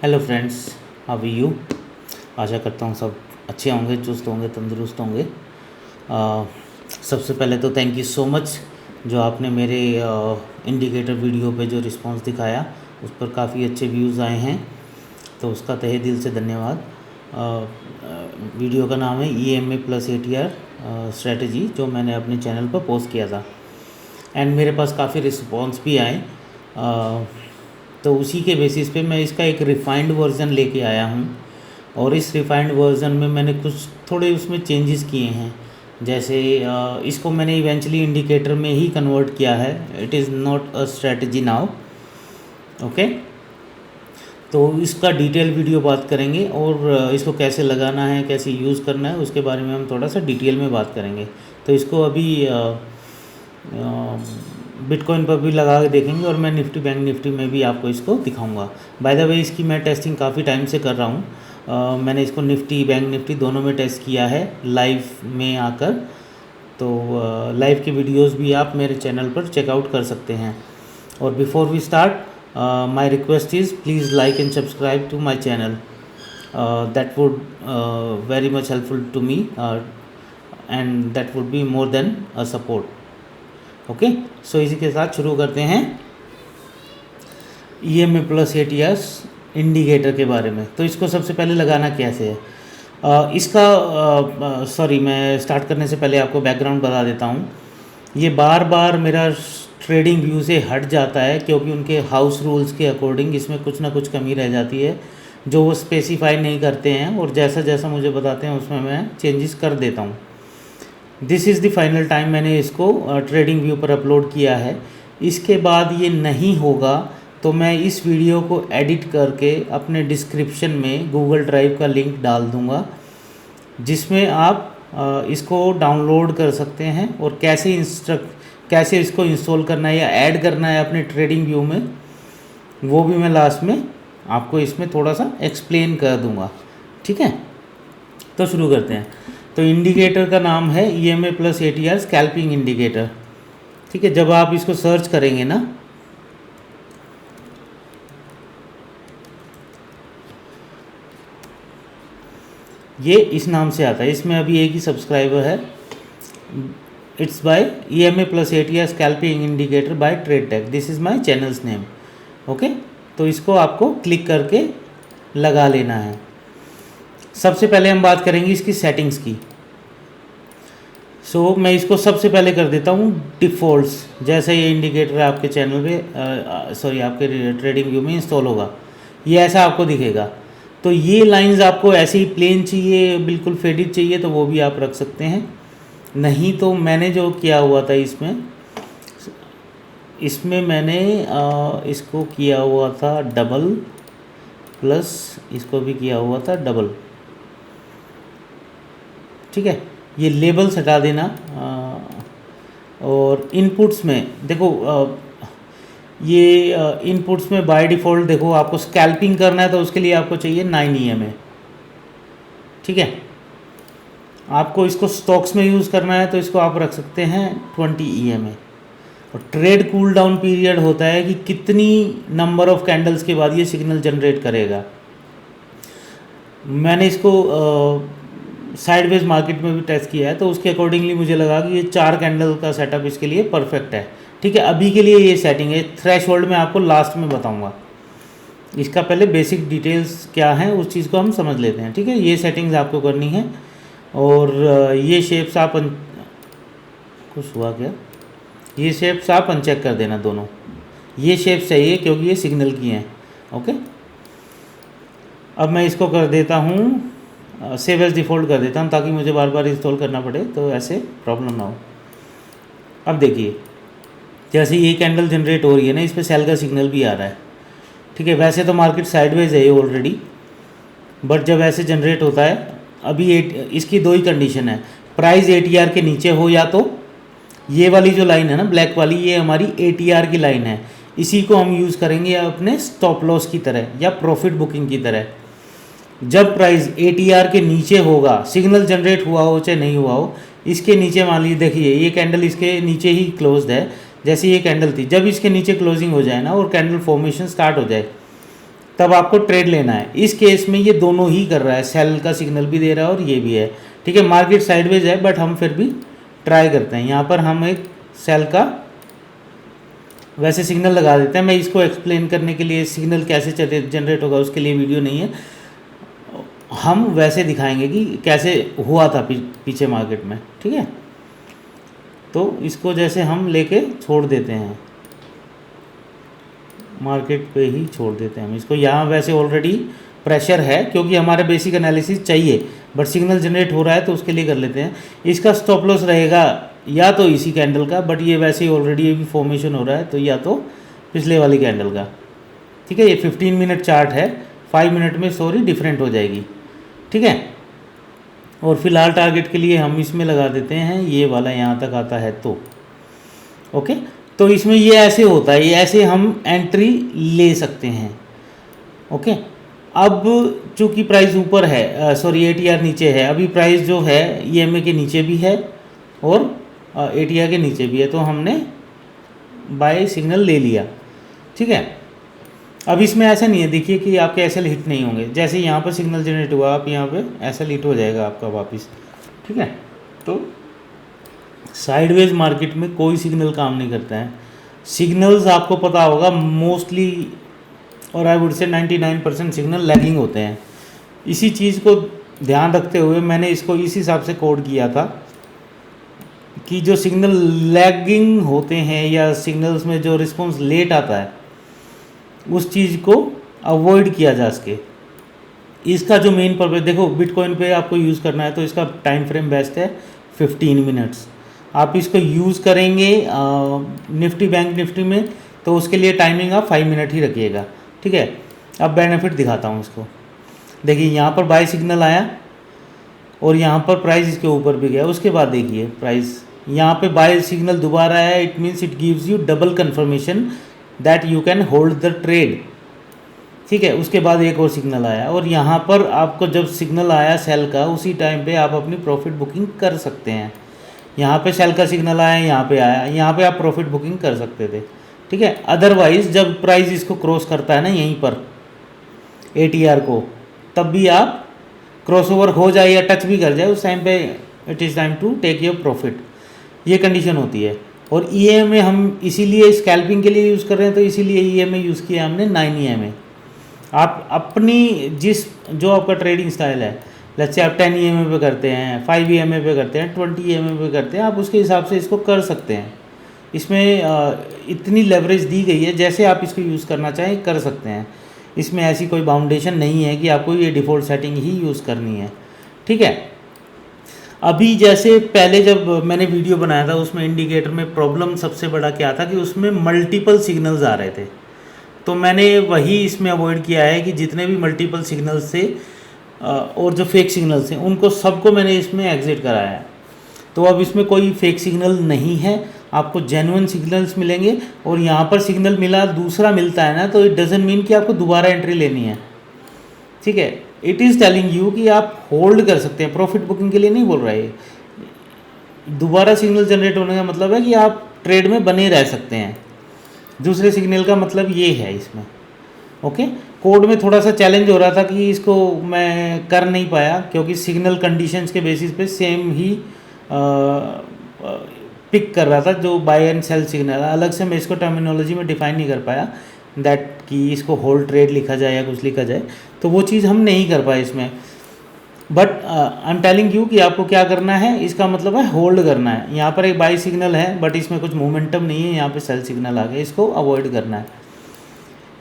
Hello friends, how are you. आशा करता हूँ सब अच्छे होंगे, चुस्त होंगे, तंदुरुस्त होंगे। सबसे पहले तो थैंक यू सो मच जो आपने मेरे इंडिकेटर वीडियो पे जो रिस्पांस दिखाया, उस पर काफ़ी अच्छे व्यूज़ आए हैं, तो उसका तहे दिल से धन्यवाद। वीडियो का नाम है EMA प्लस ATR स्ट्रेटजी, जो मैंने अपने चैनल पर पोस्ट किया था एंड मेरे पास काफ़ी रिस्पांस भी आए। तो उसी के बेसिस पे मैं इसका एक रिफ़ाइंड वर्ज़न लेके आया हूँ, और इस रिफ़ाइंड वर्ज़न में मैंने कुछ थोड़े उसमें चेंजेस किए हैं। जैसे इसको मैंने इवेंचुअली इंडिकेटर में ही कन्वर्ट किया है। It is not a strategy now. Okay, तो इसका डिटेल वीडियो बात करेंगे, और इसको कैसे लगाना है, कैसे यूज़ करना है, उसके बारे में हम थोड़ा सा डिटेल में बात करेंगे। तो इसको अभी बिटकॉइन पर भी लगा के देखेंगे, और मैं निफ्टी बैंक निफ्टी में भी आपको इसको दिखाऊंगा। बाय द वे, इसकी मैं टेस्टिंग काफ़ी टाइम से कर रहा हूँ। मैंने इसको निफ्टी बैंक निफ्टी दोनों में टेस्ट किया है लाइव में आकर। तो लाइव के वीडियोस भी आप मेरे चैनल पर चेकआउट कर सकते हैं। और before we start, my request is please like and subscribe to my channel. That would very much helpful to me, and that would be more than a support. Okay, so इसी के साथ शुरू करते हैं EMA प्लस ATR इंडिकेटर के बारे में। तो इसको सबसे पहले लगाना कैसे है, मैं स्टार्ट करने से पहले आपको बैकग्राउंड बता देता हूँ। ये बार बार मेरा ट्रेडिंग व्यू से हट जाता है, क्योंकि उनके हाउस रूल्स के अकॉर्डिंग इसमें कुछ ना कुछ कमी रह जाती है जो वो स्पेसिफाई नहीं करते हैं, और जैसा जैसा मुझे बताते हैं उसमें मैं चेंजेस कर देता हूँ। This is the final time मैंने इसको ट्रेडिंग व्यू पर अपलोड किया है। इसके बाद ये नहीं होगा तो मैं इस वीडियो को एडिट करके अपने डिस्क्रिप्शन में गूगल ड्राइव का लिंक डाल दूँगा, जिसमें आप इसको डाउनलोड कर सकते हैं, और कैसे इसको इंस्टॉल करना है या ऐड करना है अपने ट्रेडिंग व्यू में, वो भी मैं लास्ट में आपको इसमें थोड़ा सा एक्सप्लेन कर दूँगा। ठीक है, तो शुरू करते हैं। तो इंडिकेटर का नाम है EMA plus ATR scalping indicator. ठीक है, जब आप इसको सर्च करेंगे ना, ये इस नाम से आता है। इसमें अभी एक ही सब्सक्राइबर है। It's by EMA plus ATR scalping indicator by trade tech. This is my channel's name. Okay, तो इसको आपको क्लिक करके लगा लेना है। सबसे पहले हम बात करेंगे इसकी सेटिंग्स की। मैं इसको सबसे पहले कर देता हूँ डिफ़ॉल्ट्स। जैसे ये इंडिकेटर आपके चैनल पे आपके ट्रेडिंग व्यू में इंस्टॉल होगा, ये ऐसा आपको दिखेगा। तो ये लाइंस आपको ऐसे ही प्लेन चाहिए, बिल्कुल फेडेड चाहिए, तो वो भी आप रख सकते हैं। नहीं तो मैंने जो किया हुआ था इसमें मैंने इसको किया हुआ था डबल, प्लस इसको भी किया हुआ था डबल। ठीक है, ये लेबल्स हटा देना। और इनपुट्स में देखो, ये इनपुट्स में बाय डिफ़ॉल्ट देखो, आपको स्कैल्पिंग करना है तो उसके लिए आपको चाहिए 9 EMA। ठीक है, आपको इसको स्टॉक्स में यूज़ करना है तो इसको आप रख सकते हैं 20 EMA। और ट्रेड कूल डाउन पीरियड होता है कि कितनी नंबर ऑफ कैंडल्स के बाद ये सिग्नल जनरेट करेगा। मैंने इसको साइडवेज मार्केट में भी टेस्ट किया है, तो उसके अकॉर्डिंगली मुझे लगा कि ये 4 कैंडल का सेटअप इसके लिए परफेक्ट है। ठीक है, अभी के लिए ये सेटिंग है। थ्रेशोल्ड में आपको लास्ट में बताऊंगा। इसका पहले बेसिक डिटेल्स क्या हैं उस चीज़ को हम समझ लेते हैं। ठीक है, ये सेटिंग्स आपको करनी है। और ये शेप्स आप कुछ हुआ क्या, ये शेप्स आप अनचेक कर देना दोनों। ये शेप्स चाहिए क्योंकि ये सिग्नल की हैं। ओके, अब मैं इसको कर देता हूँ सेव एज डिफ़ॉल्ट कर देता हूँ, ताकि मुझे बार बार इंस्टॉल करना पड़े, तो ऐसे प्रॉब्लम ना हो। अब देखिए, जैसे ये कैंडल जनरेट हो रही है ना, इस पर सेल का सिग्नल भी आ रहा है। ठीक है, वैसे तो मार्केट साइडवेज है ऑलरेडी, बट जब ऐसे जनरेट होता है, अभी इसकी 2 ही कंडीशन है। प्राइस ATR के नीचे हो, या तो ये वाली जो लाइन है ना ब्लैक वाली, ये हमारी ATR की लाइन है। इसी को हम यूज़ करेंगे अपने स्टॉप लॉस की तरह या प्रॉफिट बुकिंग की तरह। जब प्राइस ATR के नीचे होगा, सिग्नल जनरेट हुआ हो चाहे नहीं हुआ हो, इसके नीचे मान लीजिए, देखिए ये कैंडल इसके नीचे ही क्लोज्ड है। जैसे ये कैंडल थी, जब इसके नीचे क्लोजिंग हो जाए ना और कैंडल फॉर्मेशन स्टार्ट हो जाए, तब आपको ट्रेड लेना है। इस केस में ये दोनों ही कर रहा है, सेल का सिग्नल भी दे रहा है और ये भी है, ठीक है। मार्केट साइडवेज है बट हम फिर भी ट्राई करते हैं। यहाँ पर हम एक सेल का वैसे सिग्नल लगा देते हैं। मैं इसको एक्सप्लेन करने के लिए सिग्नल कैसे जनरेट होगा उसके लिए वीडियो नहीं है, हम वैसे दिखाएंगे कि कैसे हुआ था पीछे मार्केट में, ठीक है। तो इसको जैसे हम लेके छोड़ देते हैं, मार्केट पे ही छोड़ देते हैं हम इसको। यहाँ वैसे ऑलरेडी प्रेशर है क्योंकि हमारे बेसिक एनालिसिस चाहिए, बट सिग्नल जनरेट हो रहा है तो उसके लिए कर लेते हैं। इसका स्टॉप लॉस रहेगा या तो इसी कैंडल का, बट ये वैसे ही ऑलरेडी भी फॉर्मेशन हो रहा है तो या तो पिछले वाली कैंडल का, ठीक है। ये 15 मिनट चार्ट है, 5 मिनट में सॉरी डिफरेंट हो जाएगी, ठीक है। और फिलहाल टारगेट के लिए हम इसमें लगा देते हैं ये वाला, यहाँ तक आता है तो ओके। तो इसमें ये ऐसे होता है, ये ऐसे हम एंट्री ले सकते हैं, ओके। अब चूँकि प्राइस ऊपर है, सॉरी ATR नीचे है, अभी प्राइस जो है EMA के नीचे भी है और ATR के नीचे भी है, तो हमने बाय सिग्नल ले लिया, ठीक है। अब इसमें ऐसा नहीं है, देखिए कि आपके SL हिट नहीं होंगे। जैसे यहाँ पर सिग्नल जनरेट हुआ, आप यहाँ पे SL हिट हो जाएगा आपका वापस, ठीक है। तो साइडवेज मार्केट में कोई सिग्नल काम नहीं करता है। सिग्नल्स आपको पता होगा मोस्टली, और I would say 99% signal lagging होते हैं। इसी चीज़ को ध्यान रखते हुए मैंने इसको इस हिसाब से कोड किया था कि जो सिग्नल लैगिंग होते हैं या सिग्नल्स में जो रिस्पॉन्स लेट आता है उस चीज़ को अवॉइड किया जा सके। इसका जो मेन पर्पज, देखो बिटकॉइन पे आपको यूज़ करना है तो इसका टाइम फ्रेम बेस्ट है 15 मिनट्स। आप इसको यूज़ करेंगे निफ्टी बैंक निफ्टी में तो उसके लिए टाइमिंग आप 5 मिनट ही रखिएगा, ठीक है। अब बेनिफिट दिखाता हूँ इसको। देखिए यहाँ पर बाय सिग्नल आया और यहाँ पर प्राइस इसके ऊपर भी गया, उसके बाद देखिए प्राइस यहाँ पे बाय सिग्नल दोबारा आया। It means it gives you double confirmation that you can hold the trade, ठीक है। उसके बाद एक और सिग्नल आया और यहाँ पर आपको जब सिग्नल आया सेल का, उसी टाइम पे आप अपनी प्रॉफिट बुकिंग कर सकते हैं। यहाँ पे सेल का सिग्नल आया, यहाँ पे आया, यहाँ पे आप प्रॉफिट बुकिंग कर सकते थे, ठीक है। अदरवाइज जब प्राइस इसको क्रॉस करता है ना यहीं पर ATR को, तब भी आप क्रॉसओवर हो जाए या टच भी कर जाए उस टाइम पे it is time to take your profit, ये कंडीशन होती है। और EMA हम इसीलिए स्कैल्पिंग के लिए यूज़ कर रहे हैं, तो इसीलिए EMA यूज़ किया हमने 9 EMA। आप अपनी जो आपका ट्रेडिंग स्टाइल है, लेट्स से आप 10 EMA पे करते हैं, 5 EMA पे करते हैं, 20 EMA पे करते हैं, आप उसके हिसाब से इसको कर सकते हैं। इसमें इतनी लेवरेज दी गई है, जैसे आप इसको यूज़ करना चाहें कर सकते हैं। इसमें ऐसी कोई बाउंडेशन नहीं है कि आपको ये डिफ़ॉल्ट सेटिंग ही यूज़ करनी है, ठीक है। अभी जैसे पहले जब मैंने वीडियो बनाया था उसमें इंडिकेटर में प्रॉब्लम सबसे बड़ा क्या था कि उसमें मल्टीपल सिग्नल्स आ रहे थे, तो मैंने वही इसमें अवॉइड किया है कि जितने भी मल्टीपल सिग्नल्स थे और जो फेक सिग्नल्स हैं उनको सबको मैंने इसमें एग्जिट कराया है। तो अब इसमें कोई फेक सिग्नल नहीं है, आपको जेन्युइन सिग्नल्स मिलेंगे। और यहाँ पर सिग्नल मिला, दूसरा मिलता है ना, तो इट डजंट मीन कि आपको दोबारा एंट्री लेनी है, ठीक है। इट इज़ टेलिंग यू कि आप होल्ड कर सकते हैं, प्रॉफिट बुकिंग के लिए नहीं बोल रहा है। दोबारा सिग्नल जनरेट होने का मतलब है कि आप ट्रेड में बने रह सकते हैं। दूसरे सिग्नल का मतलब ये है इसमें, ओके। कोड में थोड़ा सा चैलेंज हो रहा था कि इसको मैं कर नहीं पाया क्योंकि सिग्नल कंडीशंस के बेसिस पे सेम ही पिक कर रहा था जो बाय एंड सेल सिग्नल। अलग से मैं इसको टर्मिनोलॉजी में डिफाइन नहीं कर पाया दैट कि इसको होल्ड ट्रेड लिखा जाए या कुछ लिखा जाए, तो वो चीज़ हम नहीं कर पाए इसमें। But I am telling you कि आपको क्या करना है, इसका मतलब है होल्ड करना है। यहाँ पर एक बाई सिग्नल है बट इसमें कुछ मोमेंटम नहीं है, यहाँ पे सेल सिग्नल आ गया, इसको अवॉइड करना है।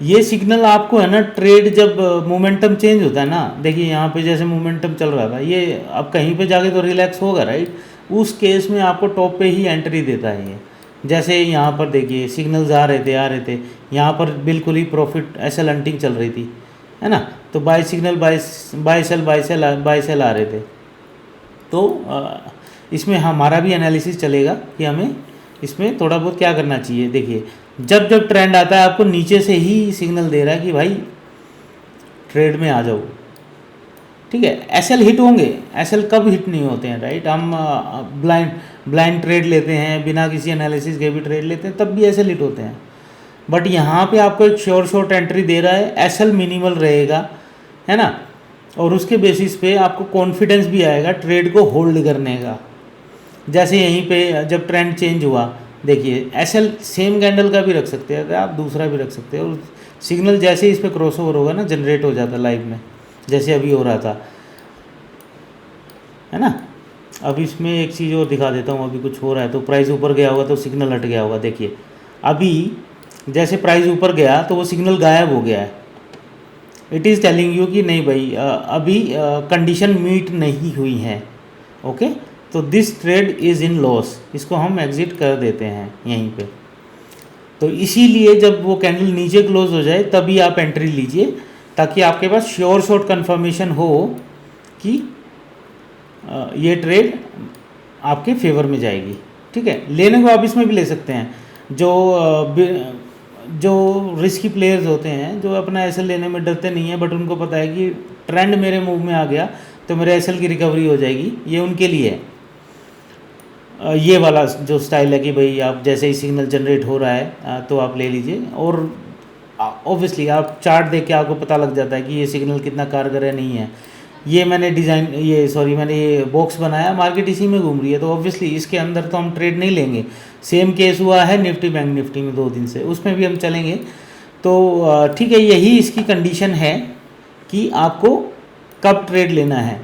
ये सिग्नल आपको है ना, ट्रेड जब मोमेंटम चेंज होता है ना, देखिए यहाँ पे जैसे मोमेंटम चल रहा था, ये अब कहीं पे जाके तो रिलैक्स होगा राइट, उस केस में आपको टॉप पे ही एंट्री देता है ये। जैसे यहाँ पर देखिए सिग्नल्स आ रहे थे, यहाँ पर बिल्कुल ही प्रॉफिट एसएल हंटिंग चल रही थी, है ना, तो बाय सिग्नल बाय सेल आ रहे थे। तो इसमें हमारा भी एनालिसिस चलेगा कि हमें इसमें थोड़ा बहुत क्या करना चाहिए। देखिए जब जब ट्रेंड आता है आपको नीचे से ही सिग्नल दे रहा है कि भाई ट्रेड में आ जाओ, ठीक है। एसएल हिट होंगे, एसएल कब हिट नहीं होते हैं राइट, हम ब्लाइंड ट्रेड लेते हैं, बिना किसी एनालिसिस के भी ट्रेड लेते हैं, तब भी एसएल हिट होते हैं। बट यहाँ पे आपको एक श्योर शॉर्ट एंट्री दे रहा है, एसएल मिनिमल रहेगा, है ना, और उसके बेसिस पे आपको कॉन्फिडेंस भी आएगा ट्रेड को होल्ड करने का। जैसे यहीं पे जब ट्रेंड चेंज हुआ, देखिए एसएल सेम कैंडल का भी रख सकते हैं आप, दूसरा भी रख सकते हैं, और सिग्नल जैसे ही इस पर क्रॉस ओवर होगा ना, जनरेट हो जाता लाइव में, जैसे अभी हो रहा था, है ना। अब इसमें एक चीज़ और दिखा देता हूँ, अभी कुछ हो रहा है तो प्राइस ऊपर गया होगा तो सिग्नल हट गया होगा। देखिए अभी जैसे प्राइस ऊपर गया तो वो सिग्नल गायब हो गया है। इट इज़ टेलिंग यू कि नहीं भाई अभी कंडीशन मीट नहीं हुई है। ओके, तो this trade is in loss, इसको हम एग्जिट कर देते हैं यहीं पे। तो इसीलिए जब वो कैंडल नीचे क्लोज हो जाए तभी आप एंट्री लीजिए, ताकि आपके पास श्योर शॉर्ट कंफर्मेशन हो कि ये ट्रेड आपके फेवर में जाएगी। ठीक है, लेने को आप इसमें भी ले सकते हैं। जो रिस्की प्लेयर्स होते हैं, जो अपना एसएल लेने में डरते नहीं हैं, बट उनको पता है कि ट्रेंड मेरे मूव में आ गया तो मेरे एसएल की रिकवरी हो जाएगी, ये उनके लिए है। ये वाला जो स्टाइल है कि भाई आप जैसे ही सिग्नल जनरेट हो रहा है तो आप ले लीजिए, और ऑब्वियसली आप चार्ट देख के आपको पता लग जाता है कि ये सिग्नल कितना कारगर है नहीं है। ये मैंने मैंने ये बॉक्स बनाया, मार्केट इसी में घूम रही है, तो ऑब्वियसली इसके अंदर तो हम ट्रेड नहीं लेंगे। सेम केस हुआ है निफ्टी बैंक निफ्टी में 2 दिन से, उसमें भी हम चलेंगे। तो ठीक है, यही इसकी कंडीशन है कि आपको कब ट्रेड लेना है।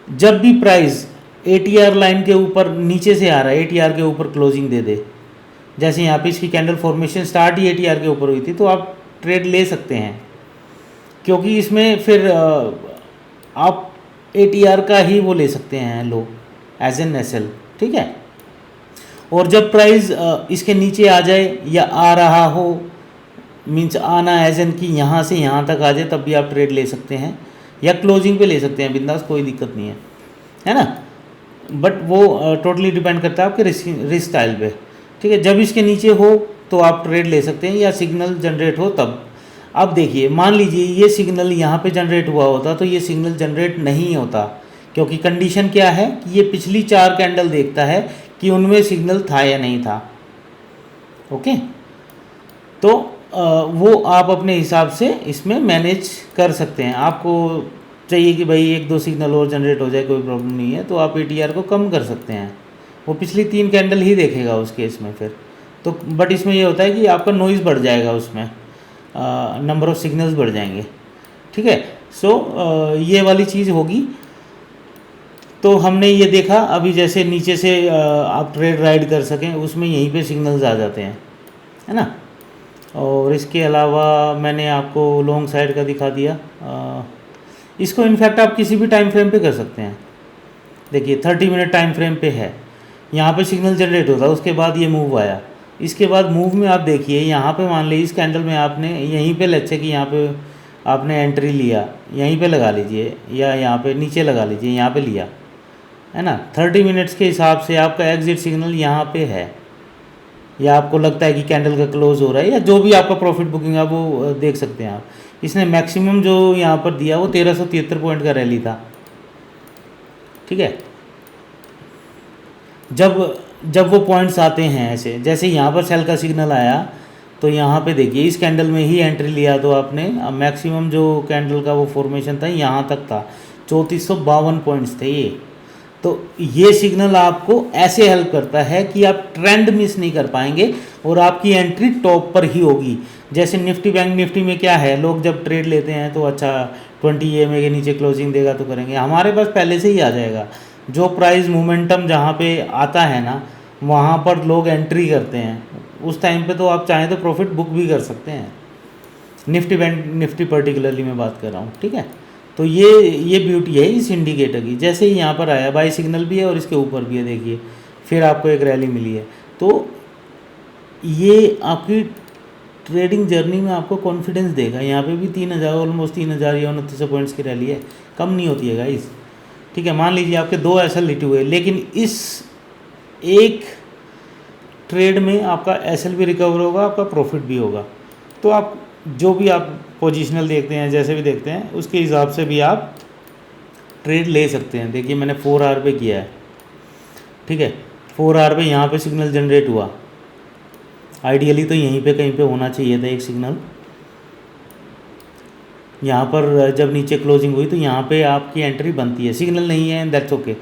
जब भी प्राइस ATR लाइन के ऊपर नीचे से आ रहा है, ATR के ऊपर क्लोजिंग दे दे, जैसे यहाँ पे इसकी कैंडल फॉर्मेशन स्टार्ट ही ATR के ऊपर हुई थी, तो आप ट्रेड ले सकते हैं, क्योंकि इसमें फिर आप ATR का ही वो ले सकते हैं लो एज एन एसएल। ठीक है, और जब प्राइस इसके नीचे आ जाए या आ रहा हो, मीन्स आना एज एन कि यहाँ से यहाँ तक आ जाए, तब भी आप ट्रेड ले सकते हैं, या क्लोजिंग पे ले सकते हैं बिंदास, कोई दिक्कत नहीं है ना। बट वो टोटली डिपेंड करता है आपके रिस्क स्टाइल पे। ठीक है, जब इसके नीचे हो तो आप ट्रेड ले सकते हैं, या सिग्नल जनरेट हो तब। अब देखिए, मान लीजिए ये सिग्नल यहाँ पे जनरेट हुआ होता तो ये सिग्नल जनरेट नहीं होता, क्योंकि कंडीशन क्या है कि ये पिछली 4 कैंडल देखता है कि उनमें सिग्नल था या नहीं था। ओके, तो वो आप अपने हिसाब से इसमें मैनेज कर सकते हैं। आपको चाहिए कि भाई 1-2 सिग्नल और जनरेट हो जाए, कोई प्रॉब्लम नहीं है, तो आप ATR को कम कर सकते हैं, वो पिछली 3 कैंडल ही देखेगा उस केस में फिर तो। बट इसमें ये होता है कि आपका नॉइज़ बढ़ जाएगा, उसमें नंबर ऑफ़ सिग्नल्स बढ़ जाएंगे। ठीक है, सो ये वाली चीज़ होगी। तो हमने ये देखा, अभी जैसे नीचे से आप ट्रेड राइड कर सकें, उसमें यहीं पे सिग्नल्स आ जाते हैं, है ना। और इसके अलावा मैंने आपको लॉन्ग साइड का दिखा दिया। इसको इनफैक्ट आप किसी भी टाइम फ्रेम पे कर सकते हैं। देखिए 30 मिनट टाइम फ्रेम पे है, यहाँ पे सिग्नल जनरेट होता है, उसके बाद ये मूव आया, इसके बाद मूव में आप देखिए यहाँ पे मान लीजिए इस कैंडल में आपने यहीं पे लेट्स से कि यहाँ पे आपने एंट्री लिया, यहीं पे लगा लीजिए, या यहाँ पे नीचे लगा लीजिए, यहाँ पे लिया, है ना। 30 मिनट्स के हिसाब से आपका एग्जिट सिग्नल यहाँ पे है, या आपको लगता है कि कैंडल का क्लोज हो रहा है, या जो भी आपका प्रॉफिट बुकिंग है वो देख सकते हैं आप। इसने मैक्सिमम जो यहाँ पर दिया वो 1373 पॉइंट का रैली था। ठीक है, जब वो पॉइंट्स आते हैं ऐसे, जैसे यहाँ पर सेल का सिग्नल आया तो यहाँ पे देखिए इस कैंडल में ही एंट्री लिया तो आपने मैक्सिमम जो कैंडल का वो फॉर्मेशन था यहाँ तक था, 3452 पॉइंट्स थे ये। तो ये सिग्नल आपको ऐसे हेल्प करता है कि आप ट्रेंड मिस नहीं कर पाएंगे और आपकी एंट्री टॉप पर ही होगी। जैसे निफ्टी बैंक निफ्टी में क्या है, लोग जब ट्रेड लेते हैं तो अच्छा 20 EMA के नीचे क्लोजिंग देगा तो करेंगे, हमारे पास पहले से ही आ जाएगा। जो प्राइस मोमेंटम जहाँ पे आता है ना, वहाँ पर लोग एंट्री करते हैं, उस टाइम पे तो आप चाहें तो प्रॉफिट बुक भी कर सकते हैं। निफ्टी बैंक निफ्टी पर्टिकुलरली मैं बात कर रहा हूँ। ठीक है, तो ये ब्यूटी है इस इंडिकेटर की। जैसे ही यहाँ पर आया बाई सिग्नल भी है और इसके ऊपर भी है, देखिए फिर आपको एक रैली मिली है। तो ये आपकी ट्रेडिंग जर्नी में आपको कॉन्फिडेंस देगा। यहाँ पे भी 3000 ऑलमोस्ट 3000 या 2900 पॉइंट्स की रैली है, कम नहीं होती है गाइस। ठीक है, मान लीजिए आपके 2 एसएल लिटे हुए, लेकिन इस एक ट्रेड में आपका एसएल भी रिकवर होगा, आपका प्रॉफिट भी होगा। तो आप जो भी आप पोजिशनल देखते हैं, जैसे भी देखते हैं, उसके हिसाब से भी आप ट्रेड ले सकते हैं। देखिए मैंने 4 आवर पे किया है। ठीक है, 4 आवर पे यहाँ पे सिग्नल जनरेट हुआ, आइडियली तो यहीं पे कहीं पे होना चाहिए था एक सिग्नल। यहाँ पर जब नीचे क्लोजिंग हुई तो यहाँ पे आपकी एंट्री बनती है, सिग्नल नहीं है दैट्स ओके,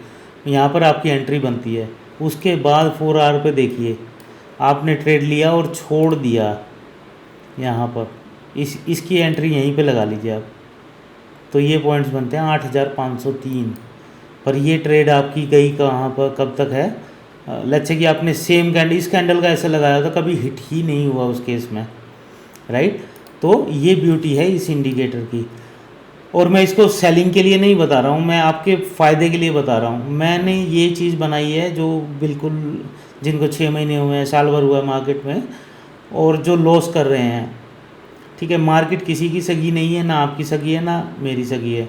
यहाँ पर आपकी एंट्री बनती है। उसके बाद 4 आवर पे देखिए आपने ट्रेड लिया और छोड़ दिया यहाँ पर, इसकी एंट्री यहीं पे लगा लीजिए आप, तो ये पॉइंट्स बनते हैं 8503। पर ये ट्रेड आपकी गई कहाँ पर, कब तक है, लेट्स से कि आपने सेम कैंडल, इस कैंडल का ऐसे लगाया था, कभी हिट ही नहीं हुआ उस केस में, राइट। तो ये ब्यूटी है इस इंडिकेटर की। और मैं इसको सेलिंग के लिए नहीं बता रहा हूँ, मैं आपके फ़ायदे के लिए बता रहा हूँ। मैंने ये चीज़ बनाई है जो बिल्कुल, जिनको 6 महीने हुए हैं, साल भर हुआ है मार्केट में, और जो लॉस कर रहे हैं, ठीक है। मार्केट किसी की सगी नहीं है, ना आपकी सगी है ना मेरी सगी है।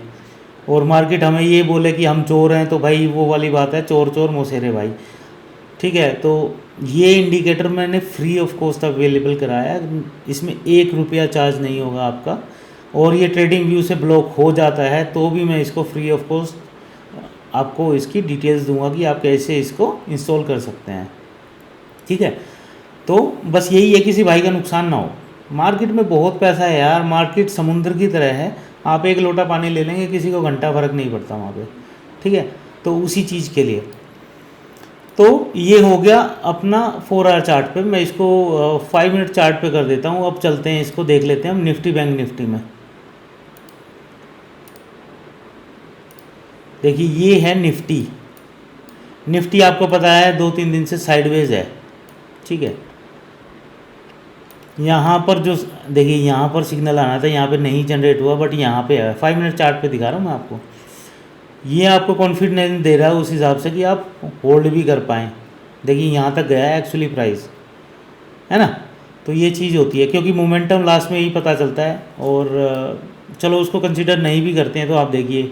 और मार्केट हमें ये बोले कि हम चोर हैं, तो भाई वो वाली बात है, चोर चोर मोसेरे भाई, ठीक है। तो ये इंडिकेटर मैंने फ्री ऑफ कॉस्ट अवेलेबल कराया है, इसमें 1 रुपया चार्ज नहीं होगा आपका। और ये ट्रेडिंग व्यू से ब्लॉक हो जाता है तो भी मैं इसको फ्री ऑफ कॉस्ट आपको इसकी डिटेल्स दूंगा कि आप कैसे इसको इंस्टॉल कर सकते हैं, ठीक है। तो बस यही है, किसी भाई का नुकसान ना हो। मार्केट में बहुत पैसा है यार, मार्केट समुद्र की तरह है, आप एक लोटा पानी ले लेंगे, किसी को घंटा फ़र्क नहीं पड़ता वहाँ पे, ठीक है। तो उसी चीज़ के लिए तो ये हो गया अपना 4 आवर चार्ट पे। मैं इसको 5 मिनट चार्ट पे कर देता हूँ। अब चलते हैं, इसको देख लेते हैं हम निफ्टी बैंक निफ्टी में। देखिए ये है निफ्टी। निफ्टी आपको पता है 2-3 दिन से साइडवेज है, ठीक है। यहाँ पर जो देखिए यहाँ पर सिग्नल आना था, यहाँ पे नहीं जनरेट हुआ, बट यहाँ पे है। 5 मिनट चार्ट पे दिखा रहा हूँ मैं आपको। ये आपको कॉन्फिडेंस दे रहा है उस हिसाब से कि आप होल्ड भी कर पाएँ। देखिए यहाँ तक गया है एक्चुअली प्राइस, है ना। तो ये चीज़ होती है, क्योंकि मोमेंटम लास्ट में ही पता चलता है। और चलो उसको कंसिडर नहीं भी करते हैं तो आप देखिए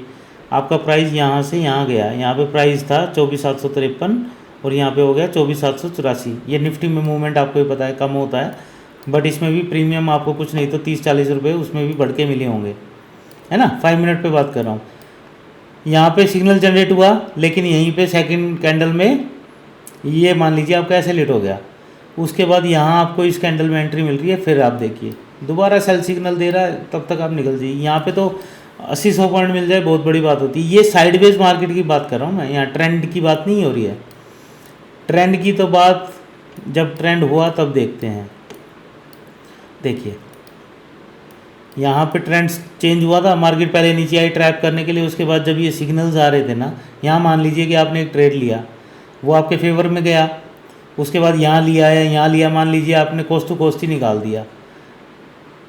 आपका प्राइस यहाँ से यहाँ गया, यहाँ पे प्राइस था 24,753 और यहाँ पे हो गया 24,784। ये निफ्टी में मूवमेंट आपको भी पता है कम होता है, बट इसमें भी प्रीमियम आपको कुछ नहीं तो 30-40 रुपये उसमें भी बढ़ के मिले होंगे, है ना। 5 मिनट पे बात कर रहा हूँ। यहाँ पे सिग्नल जनरेट हुआ, लेकिन यहीं पे सेकंड कैंडल में ये मान लीजिए आपका ऐसे लेट हो गया। उसके बाद यहाँ आपको इस कैंडल में एंट्री मिल रही है, फिर आप देखिए दोबारा सेल सिग्नल दे रहा है, तब तक आप निकल जाइए। यहाँ पे तो 80-100 पॉइंट मिल जाए बहुत बड़ी बात होती है। ये साइडवेज मार्केट की बात कर रहा हूँ मैं, यहाँ ट्रेंड की बात नहीं हो रही है। ट्रेंड की तो बात जब ट्रेंड हुआ तब देखते हैं। देखिए यहाँ पे ट्रेंड चेंज हुआ था, मार्केट पहले नीचे आई ट्रैप करने के लिए, उसके बाद जब ये सिग्नल्स आ रहे थे ना, यहाँ मान लीजिए कि आपने एक ट्रेड लिया, वो आपके फेवर में गया, उसके बाद यहाँ लिया है, यहाँ लिया, मान लीजिए आपने कोस्ट टू कोस्ट ही निकाल दिया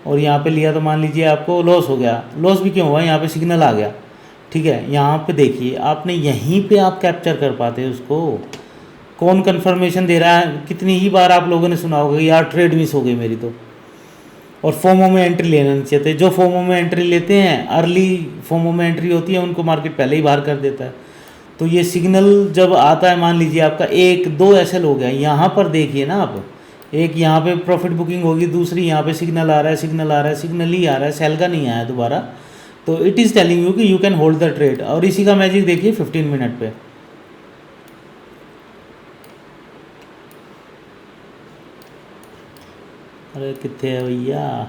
और यहाँ पे लिया, तो मान लीजिए आपको लॉस हो गया। लॉस भी क्यों हुआ, यहाँ पे सिग्नल आ गया, ठीक है। यहाँ पे देखिए आपने यहीं पे आप कैप्चर कर पाते हैं उसको। कौन कन्फर्मेशन दे रहा है, कितनी ही बार आप लोगों ने सुना होगा कि यार ट्रेड मिस हो गई मेरी तो, और फोमो में एंट्री लेना नहीं चाहते। जो फोमो में एंट्री लेते हैं, अर्ली फोमो में एंट्री होती है, उनको मार्केट पहले ही बाहर कर देता है। तो ये सिग्नल जब आता है, मान लीजिए आपका 1-2 एसएल हो गया, यहाँ पर देखिए ना आप, एक यहाँ पे प्रॉफिट बुकिंग होगी, दूसरी यहाँ पे सिग्नल आ रहा है, सिग्नल आ रहा है, सिग्नल ही आ रहा है, सेल का नहीं आया दोबारा। तो इट इज़ टेलिंग यू कि you can hold the trade. और इसी का मैजिक देखिए 15 मिनट पे, अरे कितने है भैया,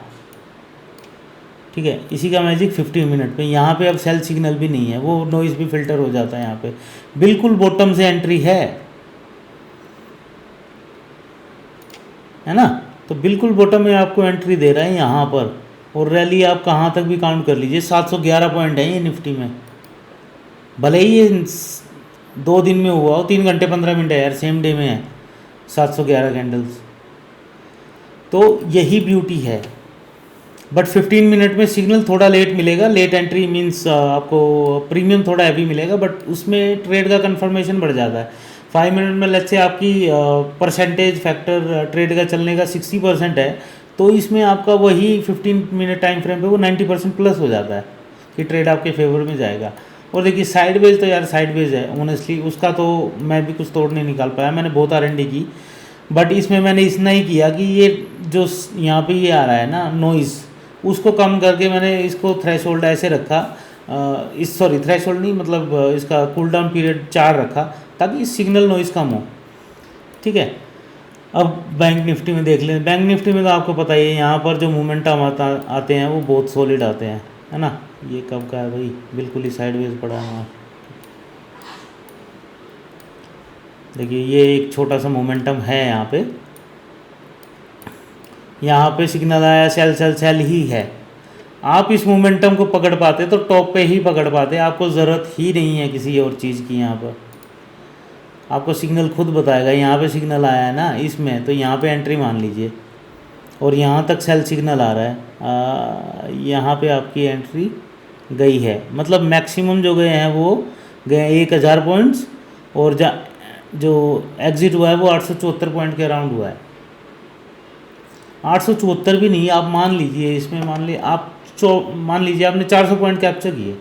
ठीक है। इसी का मैजिक 15 मिनट पे, यहाँ पे अब सेल सिग्नल भी नहीं है, वो नॉइज़ भी फिल्टर हो जाता है। यहाँ पे बिल्कुल बॉटम से एंट्री है ना। तो बिल्कुल बॉटम में आपको एंट्री दे रहा है यहाँ पर। और रैली आप कहाँ तक भी काउंट कर लीजिए, 711 पॉइंट है ये निफ्टी में। भले ही ये 2 दिन में हुआ हो, 3 घंटे 15 मिनट है यार, सेम डे में है 711 कैंडल्स। तो यही ब्यूटी है। बट 15 मिनट में सिग्नल थोड़ा लेट मिलेगा, लेट एंट्री मींस आपको प्रीमियम थोड़ा हैवी मिलेगा, बट उसमें ट्रेड का कंफर्मेशन बढ़ जाता है। 5 मिनट में लेट्स से आपकी परसेंटेज फैक्टर ट्रेड का चलने का 60% है, तो इसमें आपका वही 15 मिनट टाइम फ्रेम पे वो 90% प्लस हो जाता है कि ट्रेड आपके फेवर में जाएगा। और देखिए साइडवेज तो यार साइडवेज है ऑनेस्टली, उसका तो मैं भी कुछ तोड़ नहीं निकाल पाया, मैंने बहुत R&D की, बट इसमें मैंने इतना ही किया कि ये जो यहाँ पे ये आ रहा है ना नॉइज़, उसको कम करके मैंने इसको थ्रेशोल्ड ऐसे रखा, सॉरी थ्रेशोल्ड नहीं, मतलब इसका कूल डाउन पीरियड 4 रखा, ताकि सिग्नल नॉइज़ कम हो, ठीक है। अब बैंक निफ्टी में देख लें। बैंक निफ्टी में तो आपको पता ही है, यहाँ पर जो मोमेंटम आते हैं वो बहुत सॉलिड आते हैं, है ना। ये कब का है भाई, बिल्कुल ही साइडवेज पड़ा है। देखिए ये एक छोटा सा मोमेंटम है यहाँ पे सिग्नल आया, सेल सेल सेल ही है। आप इस मोमेंटम को पकड़ पाते तो टॉप पे ही पकड़ पाते, आपको ज़रूरत ही नहीं है किसी और चीज़ की। यहाँ पर आपको सिग्नल खुद बताएगा, यहाँ पे सिग्नल आया है ना इसमें, तो यहाँ पे एंट्री मान लीजिए, और यहाँ तक सेल सिग्नल आ रहा है, यहाँ पे आपकी एंट्री गई है। मतलब मैक्सिमम जो गए हैं वो गए 1000 पॉइंट्स, और जो एग्ज़िट हुआ है वो 874 पॉइंट के अराउंड हुआ है। 874 भी नहीं, आप मान लीजिए इसमें, मान लीजिए आपने 400 पॉइंट कैप्चर किए।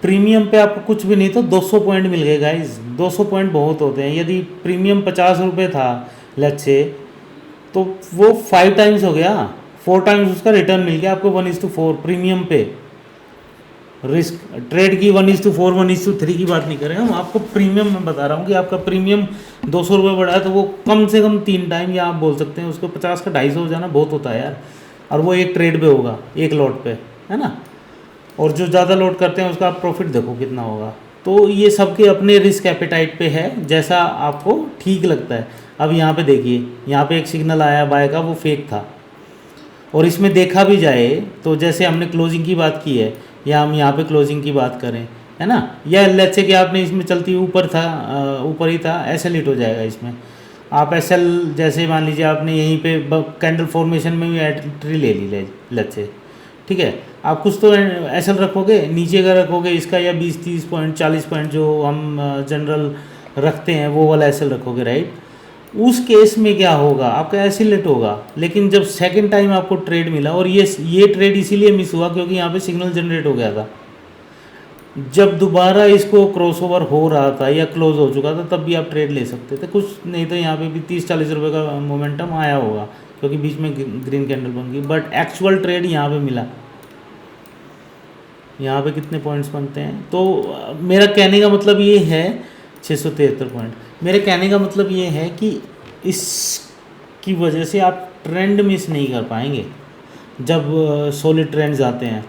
प्रीमियम पे आपको कुछ भी नहीं तो 200 पॉइंट मिल गए गाइस। 200 पॉइंट बहुत होते हैं। यदि प्रीमियम 50 रुपये था लेट्स से, तो वो 5 टाइम्स हो गया, 4 टाइम्स उसका रिटर्न मिल गया आपको 1:4 प्रीमियम पे। रिस्क ट्रेड की 1:4 1:3 की बात नहीं कर रहे हैं हम, आपको प्रीमियम में बता रहा हूँ कि आपका प्रीमियम 200 रुपये बढ़ा है तो वो कम से कम 3 टाइम, या आप बोल सकते हैं उसको 50 का 250 हो जाना बहुत होता है यार। और वो एक ट्रेड पे होगा, एक लॉट पे, है ना। और जो ज़्यादा लोड करते हैं उसका आप प्रॉफिट देखो कितना होगा। तो ये सबके अपने रिस्क एपेटाइट पे है, जैसा आपको ठीक लगता है। अब यहाँ पे देखिए, यहाँ पे एक सिग्नल आया बाय का, वो फेक था। और इसमें देखा भी जाए तो जैसे हमने क्लोजिंग की बात की है, या हम यहाँ पे क्लोजिंग की बात करें, है ना, या लेट्स से कि आपने इसमें चलती ऊपर था, ऊपर ही था, एसएल हिट हो जाएगा इसमें। आप एसएल जैसे मान लीजिए आपने यहीं पे कैंडल फॉर्मेशन में भी एंट्री ले ली लेट्स से, ठीक है। आप कुछ तो एसएल रखोगे नीचे का, रखोगे इसका, या 20-30 पॉइंट 40 पॉइंट जो हम जनरल रखते हैं वो वाला एसएल रखोगे, राइट। उस केस में क्या होगा, आपका एसिलेट होगा। लेकिन जब सेकंड टाइम आपको ट्रेड मिला, और ये ट्रेड इसीलिए मिस हुआ क्योंकि यहाँ पे सिग्नल जनरेट हो गया था। जब दोबारा इसको क्रॉसओवर हो रहा था या क्लोज हो चुका था, तब भी आप ट्रेड ले सकते थे। कुछ नहीं तो यहाँ पे भी 30-40 रुपये का मोमेंटम आया होगा, क्योंकि बीच में ग्रीन कैंडल बन गई। बट एक्चुअल ट्रेड यहाँ पे मिला। यहाँ पे कितने पॉइंट्स बनते हैं, तो मेरा कहने का मतलब ये है 673 पॉइंट। मेरे कहने का मतलब ये है कि इसकी वजह से आप ट्रेंड मिस नहीं कर पाएंगे जब सॉलिड ट्रेंड्स आते हैं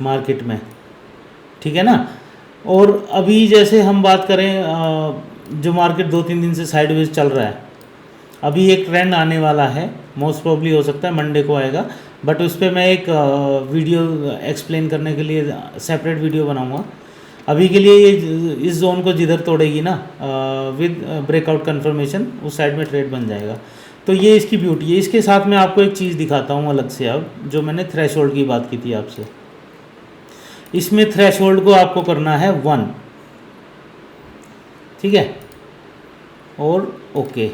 मार्केट में, ठीक है ना। और अभी जैसे हम बात करें, जो मार्केट 2-3 दिन से साइडवेज चल रहा है, अभी एक ट्रेंड आने वाला है, मोस्ट प्रोबब्ली हो सकता है मंडे को आएगा। बट उस पर मैं एक वीडियो एक्सप्लेन करने के लिए सेपरेट वीडियो बनाऊंगा। अभी के लिए ये इस जोन को जिधर तोड़ेगी ना विद ब्रेकआउट कंफर्मेशन, उस साइड में ट्रेड बन जाएगा। तो ये इसकी ब्यूटी है। इसके साथ मैं आपको एक चीज़ दिखाता हूँ अलग से, अब जो मैंने थ्रेशोल्ड की बात की थी आपसे। इसमें थ्रेशोल्ड को आपको करना है 1, ठीक है, और ओके।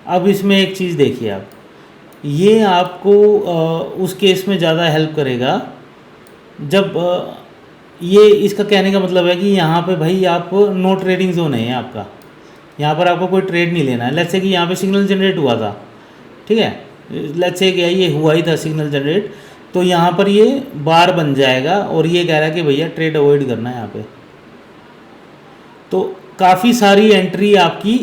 अब इसमें एक चीज़ देखिए आप, ये आपको उस केस में ज़्यादा हेल्प करेगा जब ये, इसका कहने का मतलब है कि यहाँ पे भाई आप नो ट्रेडिंग जोन है आपका, यहाँ पर आपको कोई ट्रेड नहीं लेना है। लेट्स से कि यहाँ पे सिग्नल जनरेट हुआ था, ठीक है, लेट्स से कि ये हुआ ही था सिग्नल जनरेट, तो यहाँ पर ये बार बन जाएगा और ये कह रहा है कि भैया ट्रेड अवॉइड करना है यहाँ पे। तो काफ़ी सारी एंट्री आपकी,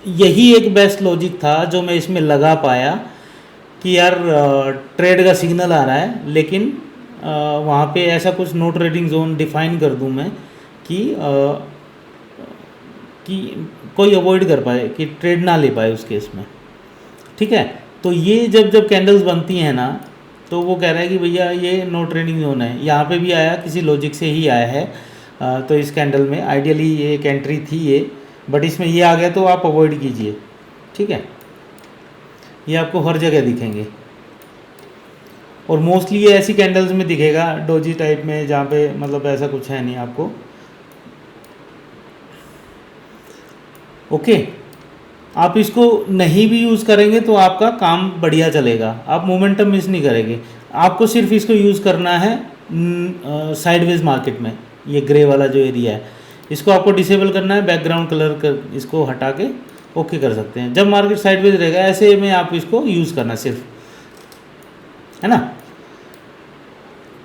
यही एक बेस्ट लॉजिक था जो मैं इसमें लगा पाया कि यार ट्रेड का सिग्नल आ रहा है, लेकिन वहाँ पे ऐसा कुछ नो ट्रेडिंग जोन डिफाइन कर दूँ मैं कि कोई अवॉइड कर पाए, कि ट्रेड ना ले पाए उस केस में, ठीक है। तो ये जब कैंडल्स बनती हैं ना, तो वो कह रहा है कि भैया ये नो ट्रेडिंग जोन है। यहाँ पे भी आया, किसी लॉजिक से ही आया है। तो इस कैंडल में आइडियली ये एक एंट्री थी ये, बट इसमें ये आ गया तो आप अवॉइड कीजिए, ठीक है। ये आपको हर जगह दिखेंगे, और मोस्टली ये ऐसी कैंडल्स में दिखेगा डोजी टाइप में, जहाँ पे मतलब ऐसा कुछ है नहीं आपको, ओके। आप इसको नहीं भी यूज़ करेंगे तो आपका काम बढ़िया चलेगा, आप मोमेंटम मिस नहीं करेंगे। आपको सिर्फ इसको यूज़ करना है साइडवेज मार्केट में, ये ग्रे वाला जो एरिया है, इसको आपको डिसेबल करना है, बैकग्राउंड कलर कर इसको हटा के ओके कर सकते हैं। जब मार्केट साइडवेज रहेगा ऐसे में आप इसको यूज़ करना सिर्फ, है ना।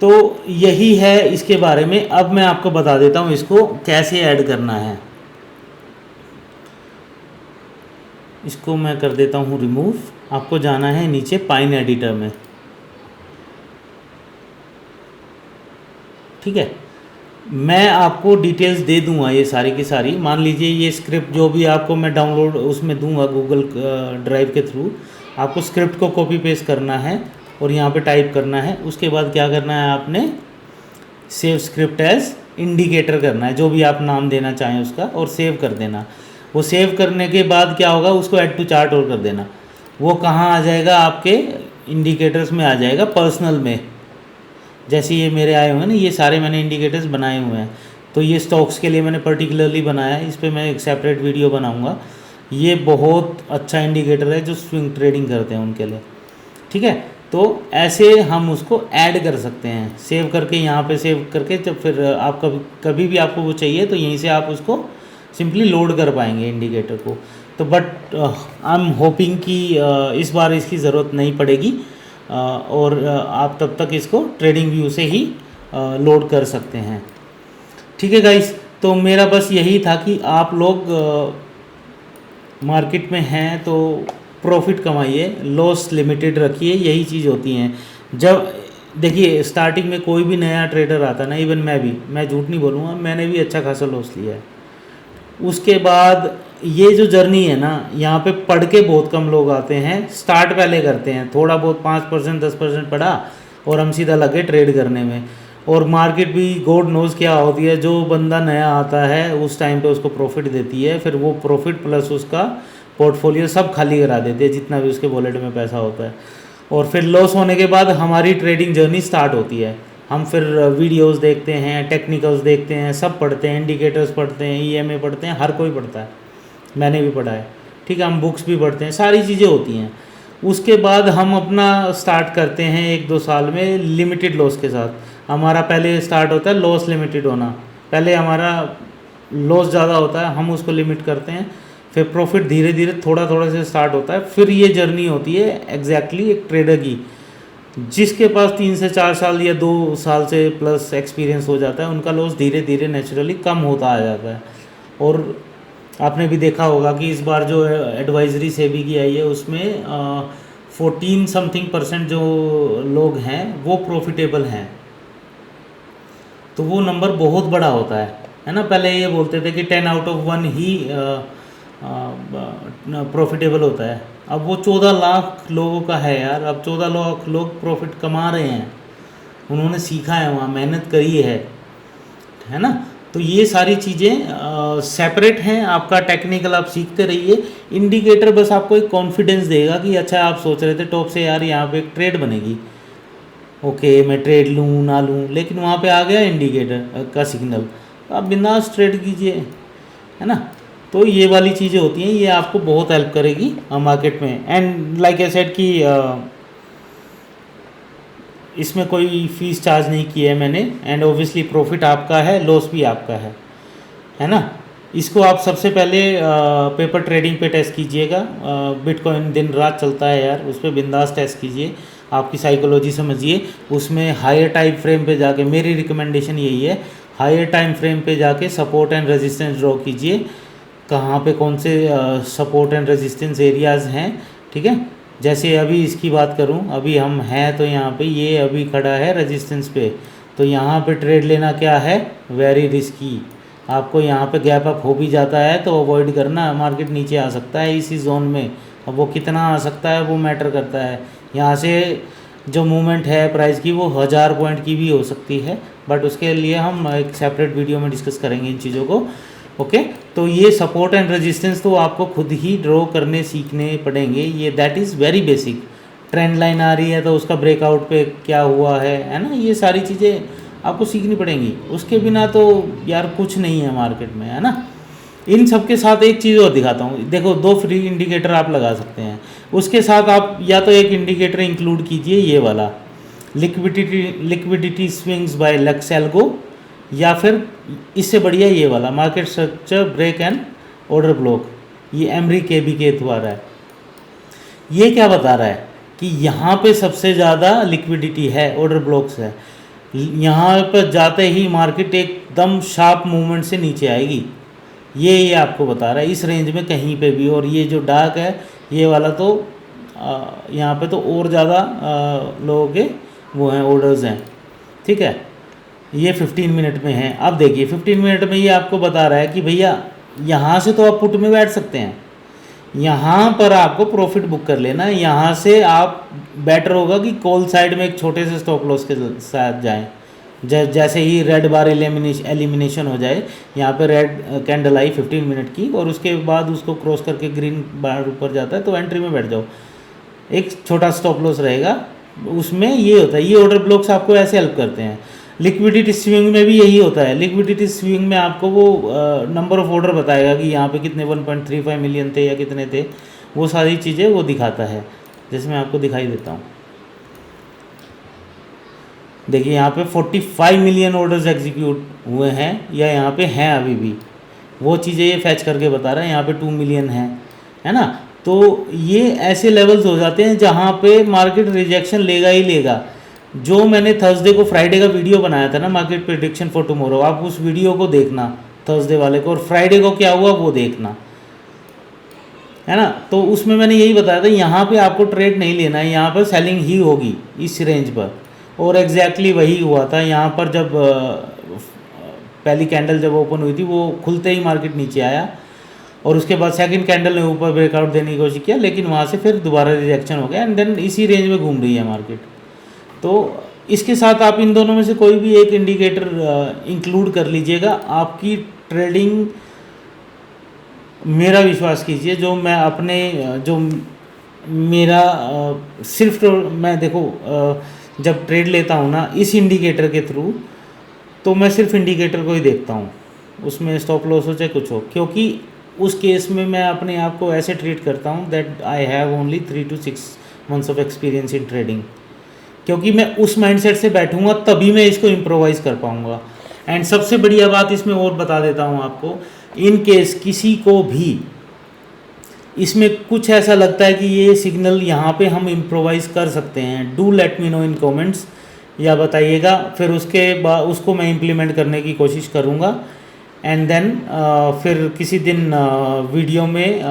तो यही है इसके बारे में। अब मैं आपको बता देता हूँ इसको कैसे ऐड करना है। इसको मैं कर देता हूँ रिमूव। आपको जाना है नीचे पाइन एडिटर में, ठीक है। मैं आपको डिटेल्स दे दूंगा ये सारी की सारी। मान लीजिए ये स्क्रिप्ट जो भी आपको मैं डाउनलोड उसमें दूंगा गूगल ड्राइव के थ्रू, आपको स्क्रिप्ट को कॉपी पेस्ट करना है और यहाँ पे टाइप करना है। उसके बाद क्या करना है, आपने सेव स्क्रिप्ट एज इंडिकेटर करना है, जो भी आप नाम देना चाहें उसका, और सेव कर देना। वो सेव करने के बाद क्या होगा, उसको ऐड टू चार्ट और कर देना। वो कहाँ आ जाएगा, आपके इंडिकेटर्स में आ जाएगा, पर्सनल में। जैसे ये मेरे आए हुए हैं ना, ये सारे मैंने इंडिकेटर्स बनाए हुए हैं। तो ये स्टॉक्स के लिए मैंने पर्टिकुलरली बनाया है, इस पर मैं एक सेपरेट वीडियो बनाऊंगा। ये बहुत अच्छा इंडिकेटर है जो स्विंग ट्रेडिंग करते हैं उनके लिए, ठीक है। तो ऐसे हम उसको ऐड कर सकते हैं, सेव करके यहाँ पे सेव करके, जब फिर आप कभी भी आपको वो चाहिए तो यहीं से आप उसको सिंपली लोड कर पाएंगे इंडिकेटर को। तो बट आई एम होपिंग कि इस बार इसकी ज़रूरत नहीं पड़ेगी, और आप तब तक इसको ट्रेडिंग व्यू से ही लोड कर सकते हैं, ठीक है गाइस। तो मेरा बस यही था कि आप लोग मार्केट में हैं तो प्रॉफिट कमाइए, लॉस लिमिटेड रखिए, यही चीज़ होती हैं। जब देखिए स्टार्टिंग में कोई भी नया ट्रेडर आता ना, इवन मैं झूठ नहीं बोलूँगा, मैंने भी अच्छा खासा लॉस लिया है। उसके बाद ये जो जर्नी है ना, यहाँ पे पढ़ के बहुत कम लोग आते हैं, स्टार्ट पहले करते हैं, थोड़ा बहुत 5% 10% पढ़ा और हम सीधा लगे ट्रेड करने में। और मार्केट भी गॉड नोज़ क्या होती है, जो बंदा नया आता है उस टाइम पे उसको प्रॉफिट देती है, फिर वो प्रॉफिट प्लस उसका पोर्टफोलियो सब खाली करा देते हैं, जितना भी उसके वॉलेट में पैसा होता है। और फिर लॉस होने के बाद हमारी ट्रेडिंग जर्नी स्टार्ट होती है। हम फिर वीडियोस देखते हैं, टेक्निकल्स देखते हैं, सब पढ़ते हैं, इंडिकेटर्स पढ़ते हैं, ईएमए पढ़ते हैं, हर कोई पढ़ता है, मैंने भी पढ़ा है, ठीक है। हम बुक्स भी पढ़ते हैं, सारी चीज़ें होती हैं। उसके बाद हम अपना स्टार्ट करते हैं 1-2 साल में लिमिटेड लॉस के साथ। हमारा पहले स्टार्ट होता है लॉस लिमिटेड होना, पहले हमारा लॉस ज़्यादा होता है, हम उसको लिमिट करते हैं, फिर प्रॉफिट धीरे धीरे थोड़ा थोड़ा से स्टार्ट होता है। फिर ये जर्नी होती है एग्जैक्टली एक ट्रेडर की, जिसके पास 3 से 4 साल या 2 साल से प्लस एक्सपीरियंस हो जाता है, उनका लॉस धीरे धीरे नेचुरली कम होता आ जाता है। और आपने भी देखा होगा कि इस बार जो एडवाइजरी सेबी की आई है उसमें 14 समथिंग % जो लोग हैं वो प्रॉफिटेबल हैं, तो वो नंबर बहुत बड़ा होता है ना। पहले ये बोलते थे कि 10 आउट ऑफ 1 ही प्रॉफिटेबल होता है, अब वो 14 लाख लोगों का है यार। अब 14 लाख लोग प्रॉफिट कमा रहे हैं, उन्होंने सीखा है, वहाँ मेहनत करी है ना। तो ये सारी चीज़ें सेपरेट हैं, आपका टेक्निकल आप सीखते रहिए। इंडिकेटर बस आपको एक कॉन्फिडेंस देगा कि अच्छा आप सोच रहे थे टॉप से यार यहाँ पे एक ट्रेड बनेगी, ओके मैं ट्रेड लूँ ना लूँ, लेकिन वहाँ पे आ गया इंडिकेटर का सिग्नल, तो आप बिंदास ट्रेड कीजिए, है ना। तो ये वाली चीज़ें होती हैं, ये आपको बहुत हेल्प करेगी मार्केट में। एंड लाइक आई सेड कि इसमें कोई फ़ीस चार्ज नहीं की है मैंने, एंड ऑब्वियसली प्रॉफिट आपका है, लॉस भी आपका है ना। इसको आप सबसे पहले पेपर ट्रेडिंग पे टेस्ट कीजिएगा। बिटकॉइन दिन रात चलता है यार, उस पर बिंदास टेस्ट कीजिए, आपकी साइकोलॉजी समझिए। उसमें हायर टाइम फ्रेम पे जाके, मेरी रिकमेंडेशन यही है, हायर टाइम फ्रेम पे जाके सपोर्ट एंड रेजिस्टेंस ड्रॉ कीजिए, कहाँ पे कौन से सपोर्ट एंड रेजिस्टेंस एरियाज़ हैं, ठीक है। जैसे अभी इसकी बात करूं, अभी हम हैं तो यहाँ पे ये अभी खड़ा है रेजिस्टेंस पे, तो यहाँ पे ट्रेड लेना क्या है, वेरी रिस्की। आपको यहाँ पे गैप अप हो भी जाता है तो अवॉइड करना, मार्केट नीचे आ सकता है इसी जोन में। अब वो कितना आ सकता है वो मैटर करता है, यहाँ से जो मूवमेंट है प्राइस की वो 1000 पॉइंट की भी हो सकती है, बट उसके लिए हम एक सेपरेट वीडियो में डिस्कस करेंगे इन चीज़ों को, ओके। तो ये सपोर्ट एंड रेजिस्टेंस तो आपको खुद ही ड्रॉ करने सीखने पड़ेंगे, ये that is very basic. Trend line आ रही है तो उसका ब्रेकआउट पे क्या हुआ है ना, ये सारी चीज़ें आपको सीखनी पड़ेंगी, उसके बिना तो यार कुछ नहीं है मार्केट में, है ना। इन सब के साथ एक चीज़ और दिखाता हूँ, देखो 2 फ्री इंडिकेटर आप लगा सकते हैं, उसके साथ आप या तो एक इंडिकेटर इंक्लूड कीजिए ये वाला liquidity swings by Lux Algo, या फिर इससे बढ़िया ये वाला market structure break and order block, ये एमरी केबी के द्वारा है। ये क्या बता रहा है कि यहाँ पे सबसे ज़्यादा लिक्विडिटी है, ऑर्डर ब्लॉक्स है, यहाँ पर जाते ही मार्केट एकदम शार्प मूवमेंट से नीचे आएगी, ये आपको बता रहा है इस रेंज में कहीं पे भी। और ये जो डार्क है ये वाला तो यहाँ पे तो और ज़्यादा लोगों के वो हैं, ऑर्डर्स हैं, ठीक है। ये 15 मिनट में है। अब देखिए 15 मिनट में ये आपको बता रहा है कि भैया यहाँ से तो आप पुट में बैठ सकते हैं, यहाँ पर आपको प्रॉफिट बुक कर लेना है। यहाँ से आप बेटर होगा कि कॉल साइड में एक छोटे से स्टॉप लॉस के साथ जाएं। जैसे ही रेड बार एलिमिनेशन हो जाए, यहाँ पे रेड कैंडल आई 15 मिनट की और उसके बाद उसको क्रॉस करके ग्रीन बार ऊपर जाता है तो एंट्री में बैठ जाओ। एक छोटा स्टॉप लॉस रहेगा, उसमें ये होता है। ये ऑर्डर ब्लॉक्स आपको ऐसे हेल्प करते हैं। लिक्विडिटी स्विंग में भी यही होता है। लिक्विडिटी स्विंग में आपको वो नंबर ऑफ ऑर्डर बताएगा कि यहाँ पे कितने 1.35 मिलियन थे या कितने थे, वो सारी चीज़ें वो दिखाता है। जैसे मैं आपको दिखाई देता हूँ, देखिए यहाँ पे 45 मिलियन ऑर्डर्स एग्जीक्यूट हुए हैं या यहाँ पे हैं अभी भी, वो चीज़ें ये फैच करके बता रहा है। यहाँ पे 2 मिलियन है ना। तो ये ऐसे लेवल्स हो जाते हैं जहाँ पे मार्केट रिजेक्शन लेगा ही लेगा। जो मैंने थर्सडे को फ्राइडे का वीडियो बनाया था ना, मार्केट प्रेडिक्शन फॉर टुमारो, आप उस वीडियो को देखना थर्सडे वाले को, और फ्राइडे को क्या हुआ वो देखना, है ना। तो उसमें मैंने यही बताया था यहाँ पे आपको ट्रेड नहीं लेना है, यहाँ पर सेलिंग ही होगी इस रेंज पर। और एग्जैक्टली वही हुआ था। यहाँ पर जब पहली कैंडल जब ओपन हुई थी वो खुलते ही मार्केट नीचे आया और उसके बाद सेकंड कैंडल ने ऊपर ब्रेकआउट देने की कोशिश किया, लेकिन वहाँ से फिर दोबारा रिजेक्शन हो गया एंड देन इसी रेंज में घूम रही है मार्केट। तो इसके साथ आप इन दोनों में से कोई भी एक इंडिकेटर इंक्लूड कर लीजिएगा, आपकी ट्रेडिंग, मेरा विश्वास कीजिए, जो मैं अपने जो मेरा सिर्फ मैं देखो जब ट्रेड लेता हूँ ना इस इंडिकेटर के थ्रू, तो मैं सिर्फ इंडिकेटर को ही देखता हूँ, उसमें स्टॉप लॉस हो चाहे कुछ हो, क्योंकि उस केस में मैं अपने आप को ऐसे ट्रीट करता हूँ that I have only 3 to 6 months of experience in trading. क्योंकि मैं उस माइंडसेट से बैठूंगा तभी मैं इसको इम्प्रोवाइज़ कर पाऊँगा। एंड सबसे बढ़िया बात इसमें और बता देता हूँ आपको, इन केस किसी को भी इसमें कुछ ऐसा लगता है कि ये सिग्नल यहाँ पे हम इम्प्रोवाइज़ कर सकते हैं, do let me know in comments, या बताइएगा, फिर उसके बाद उसको मैं इम्प्लीमेंट करने की कोशिश करूँगा। एंड देन फिर किसी दिन वीडियो में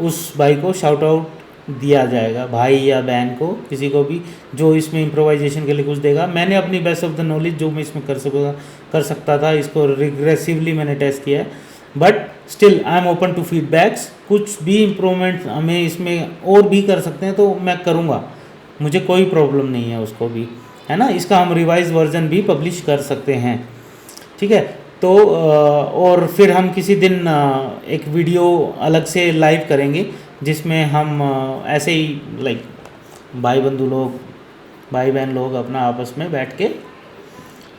उस भाई को शाउट आउट दिया जाएगा, भाई या बहन को, किसी को भी जो इसमें इम्प्रोवाइजेशन के लिए कुछ देगा। मैंने अपनी बेस्ट ऑफ द नॉलेज जो मैं इसमें कर सकता था, इसको रिग्रेसिवली मैंने टेस्ट किया है, but still I am open to feedbacks. कुछ भी इम्प्रूवमेंट हमें इसमें और भी कर सकते हैं तो मैं करूँगा, मुझे कोई प्रॉब्लम नहीं है उसको भी, है ना। इसका हम रिवाइज वर्जन भी पब्लिश कर सकते हैं, ठीक है। तो और फिर हम किसी दिन एक वीडियो अलग से लाइव करेंगे जिसमें हम ऐसे ही लाइक भाई बंधु लोग, भाई बहन लोग अपना आपस में बैठ के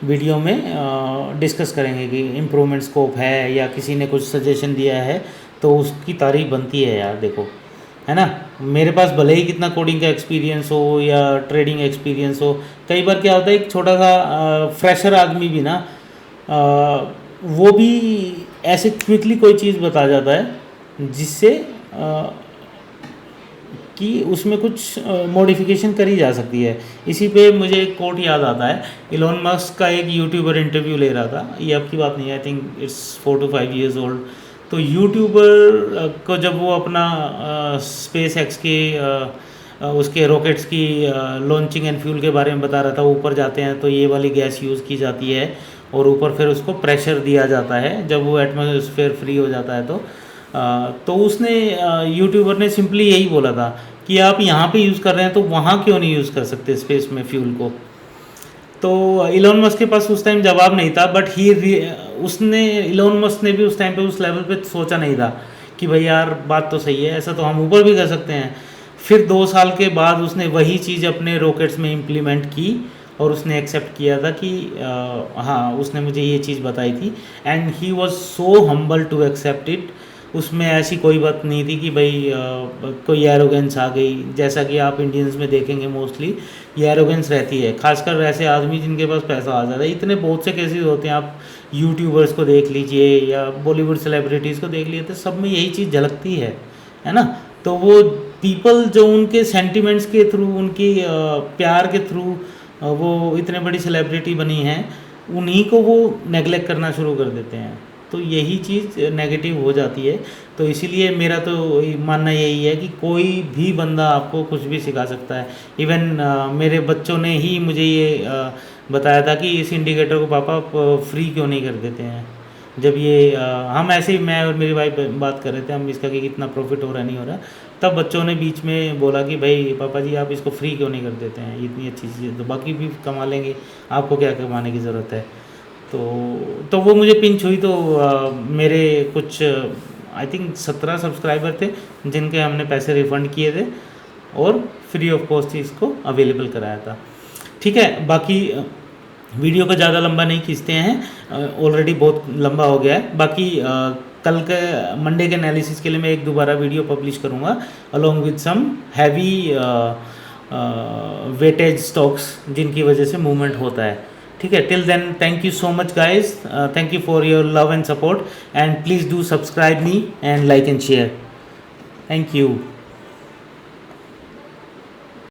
वीडियो में डिस्कस करेंगे कि इम्प्रूवमेंट स्कोप है या किसी ने कुछ सजेशन दिया है तो उसकी तारीफ बनती है यार, देखो, है ना। मेरे पास भले ही कितना कोडिंग का एक्सपीरियंस हो या ट्रेडिंग एक्सपीरियंस हो, कई बार क्या होता है एक छोटा सा फ्रेशर आदमी भी ना वो भी ऐसे क्विकली कोई चीज़ बता जाता है जिससे कि उसमें कुछ मॉडिफिकेशन करी जा सकती है। इसी पे मुझे एक कोट याद आता है, इलॉन मस्क का एक यूट्यूबर इंटरव्यू ले रहा था, ये अब की बात नहीं है, I think it's 4 to 5 years old. तो यूट्यूबर को जब वो अपना स्पेस एक्स के उसके रॉकेट्स की लॉन्चिंग एंड फ्यूल के बारे में बता रहा था, ऊपर जाते हैं तो ये वाली गैस यूज़ की जाती है और ऊपर फिर उसको प्रेशर दिया जाता है, जब वो एटमॉस्फेयर फ्री हो जाता है तो उसने यूट्यूबर ने सिंपली यही बोला था कि आप यहाँ पे यूज़ कर रहे हैं तो वहाँ क्यों नहीं यूज़ कर सकते स्पेस में फ्यूल को। तो इलॉन मस्क के पास उस टाइम जवाब नहीं था, बट इलॉन मस्क ने भी उस टाइम पे उस लेवल पे सोचा नहीं था कि भाई यार बात तो सही है, ऐसा तो हम ऊपर भी कर सकते हैं। फिर 2 साल के बाद उसने वही चीज़ अपने रॉकेट्स में इम्प्लीमेंट की और उसने एक्सेप्ट किया था कि हाँ उसने मुझे ये चीज़ बताई थी and he was so humble to accept it. उसमें ऐसी कोई बात नहीं थी कि भाई कोई एरोगेंस आ गई, जैसा कि आप इंडियंस में देखेंगे मोस्टली ये एरोगेंस रहती है, खासकर वैसे आदमी जिनके पास पैसा आ जाता है। इतने बहुत से केसेस होते हैं, आप यूट्यूबर्स को देख लीजिए या बॉलीवुड सेलिब्रिटीज़ को देख लीजिए, तो सब में यही चीज़ झलकती है ना। तो वो पीपल जो उनके सेंटिमेंट्स के थ्रू, उनकी प्यार के थ्रू वो इतने बड़ी सेलिब्रिटी बनी हैं, उन्हीं को वो नेगलेक्ट करना शुरू कर देते हैं। तो यही चीज़ नेगेटिव हो जाती है। तो इसीलिए मेरा तो मानना यही है कि कोई भी बंदा आपको कुछ भी सिखा सकता है। इवन मेरे बच्चों ने ही मुझे ये बताया था कि इस इंडिकेटर को पापा आप फ्री क्यों नहीं कर देते हैं। जब ये हम ऐसे ही, मैं और मेरी वाइफ बात कर रहे थे हम इसका कि कितना प्रॉफिट हो रहा नहीं हो रहा, तब बच्चों ने बीच में बोला कि भाई पापा जी आप इसको फ्री क्यों नहीं कर देते हैं, इतनी अच्छी चीज़ है तो बाकी भी कमा लेंगे, आपको क्या कमाने की ज़रूरत है। तो वो मुझे पिंच हुई। तो मेरे कुछ आई थिंक 17 सब्सक्राइबर थे जिनके हमने पैसे रिफ़ंड किए थे और फ्री ऑफ कॉस्ट ही इसको अवेलेबल कराया था। ठीक है, बाकी वीडियो को ज़्यादा लंबा नहीं खींचते हैं, ऑलरेडी बहुत लंबा हो गया है। बाकी कल के मंडे के एनालिसिस के लिए मैं एक दोबारा वीडियो पब्लिश करूँगा along with some heavy weightage stocks जिनकी वजह से मूवमेंट होता है। ठीक है, till then thank you so much guys, thank you for your love and support and please do subscribe me and like and share. Thank you.